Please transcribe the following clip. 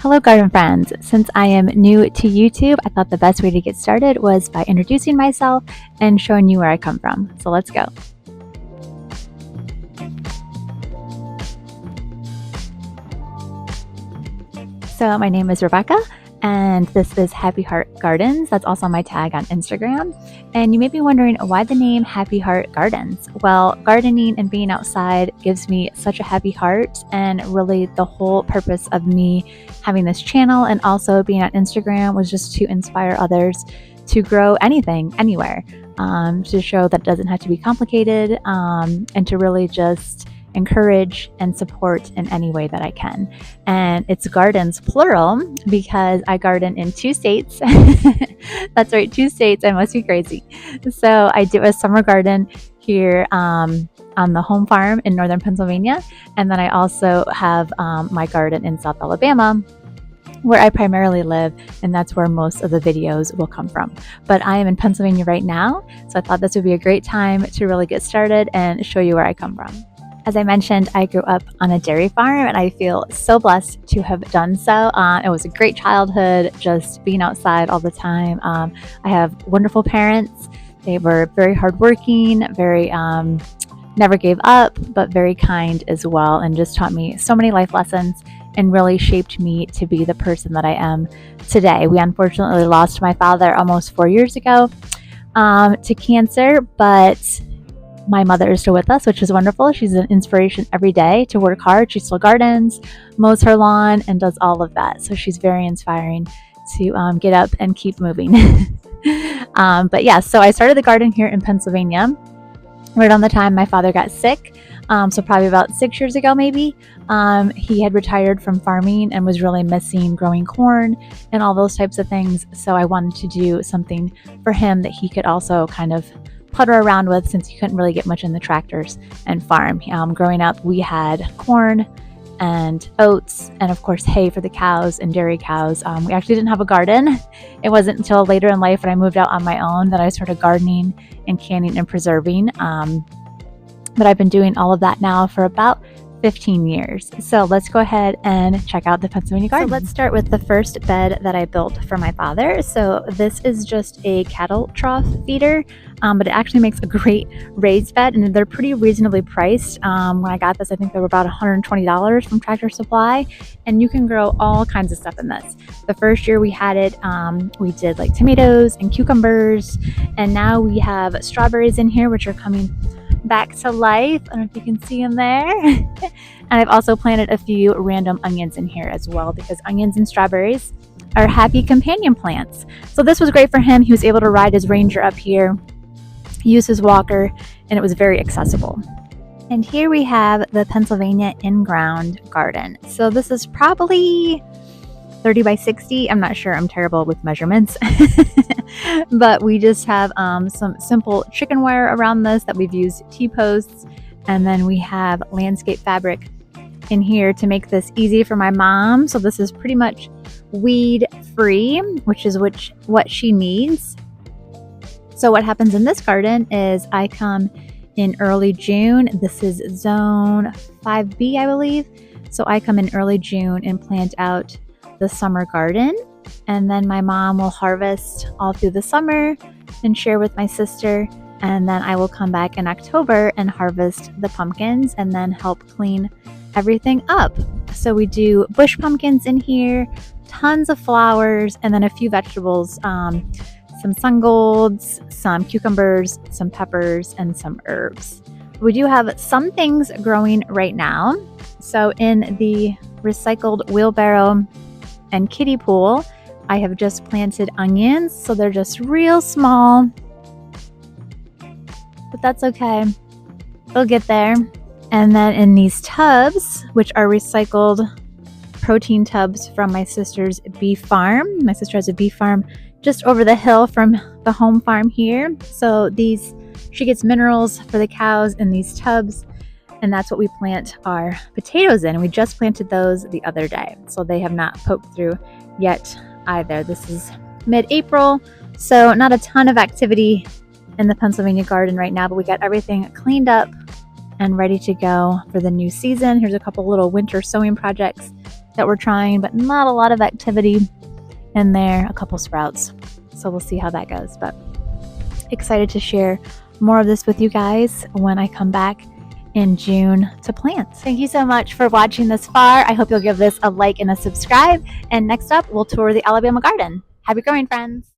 Hello garden friends! Since I am new to YouTube, I thought the best way to get started was by introducing myself and showing you where I come from. So let's go. So my name is Rebecca and this is Happy Heart Gardens. That's also my tag on Instagram. And you may be wondering why the name Happy Heart Gardens. Well, gardening and being outside gives me such a happy heart, and really the whole purpose of me having this channel and also being on Instagram was just to inspire others to grow anything, anywhere, to show that it doesn't have to be complicated, and to really just encourage and support in any way that I can. And it's gardens plural because I garden in 2 states. That's right, 2 states. I must be crazy. So I do a summer garden here on the home farm in northern Pennsylvania, and then I also have my garden in South Alabama, where I primarily live, and that's where most of the videos will come from. But I am in Pennsylvania right now, so I thought this would be a great time to really get started and show you where I come from. As I mentioned, I grew up on a dairy farm, and I feel so blessed to have done so. It was a great childhood, just being outside all the time. I have wonderful parents. They were very hardworking, very never gave up, but very kind as well, and just taught me so many life lessons and really shaped me to be the person that I am today. We unfortunately lost my father almost 4 years ago to cancer, but my mother is still with us, which is wonderful. She's an inspiration every day to work hard. She still gardens, mows her lawn, and does all of that. So she's very inspiring to get up and keep moving. But yeah, so I started the garden here in Pennsylvania right on the time my father got sick. So probably about 6 years ago, maybe. He had retired from farming and was really missing growing corn and all those types of things. So I wanted to do something for him that he could also kind of putter around with, since he couldn't really get much in the tractors and farm. Growing up, we had corn and oats and of course hay for the cows and dairy cows. We actually didn't have a garden. It wasn't until later in life when I moved out on my own that I started gardening and canning and preserving. But I've been doing all of that now for about 15 years. So let's go ahead and check out the Pennsylvania garden. So let's start with the first bed that I built for my father. So this is just a cattle trough feeder, but it actually makes a great raised bed, and they're pretty reasonably priced. When I got this, I think they were about $120 from Tractor Supply, and you can grow all kinds of stuff in this. The first year we had it, we did like tomatoes and cucumbers, and now we have strawberries in here, which are coming back to life. I don't know if you can see them there. And I've also planted a few random onions in here as well, because onions and strawberries are happy companion plants. So this was great for him. He was able to ride his Ranger up here, use his walker, and it was very accessible. And here we have the Pennsylvania in-ground garden. So this is probably 30 by 60. I'm not sure. I'm terrible with measurements. But we just have some simple chicken wire around this that we've used T-posts. And then we have landscape fabric in here to make this easy for my mom. So this is pretty much weed free, which is what she needs. So what happens in this garden is I come in early June. This is zone 5B, I believe. So I come in early June and plant out the summer garden, and then my mom will harvest all through the summer and share with my sister, and then I will come back in October and harvest the pumpkins and then help clean everything up. So we do bush pumpkins in here, tons of flowers, and then a few vegetables, some sun golds, some cucumbers, some peppers, and some herbs. We do have some things growing right now. So in the recycled wheelbarrow and kiddie pool, I have just planted onions, so they're just real small, but that's okay. They'll get there. And then in these tubs, which are recycled protein tubs from my sister's beef farm. My sister has a beef farm just over the hill from the home farm here. So she gets minerals for the cows in these tubs, and that's what we plant our potatoes in. And we just planted those the other day, so they have not poked through yet either. This is mid-April, so not a ton of activity in the Pennsylvania garden right now, but we got everything cleaned up and ready to go for the new season. Here's a couple little winter sewing projects that we're trying, but not a lot of activity in there. A couple sprouts. So we'll see how that goes. But excited to share more of this with you guys when I come back in June to plant. Thank you so much for watching this far. I hope you'll give this a like and a subscribe. And next up, we'll tour the Alabama garden. Happy growing, friends.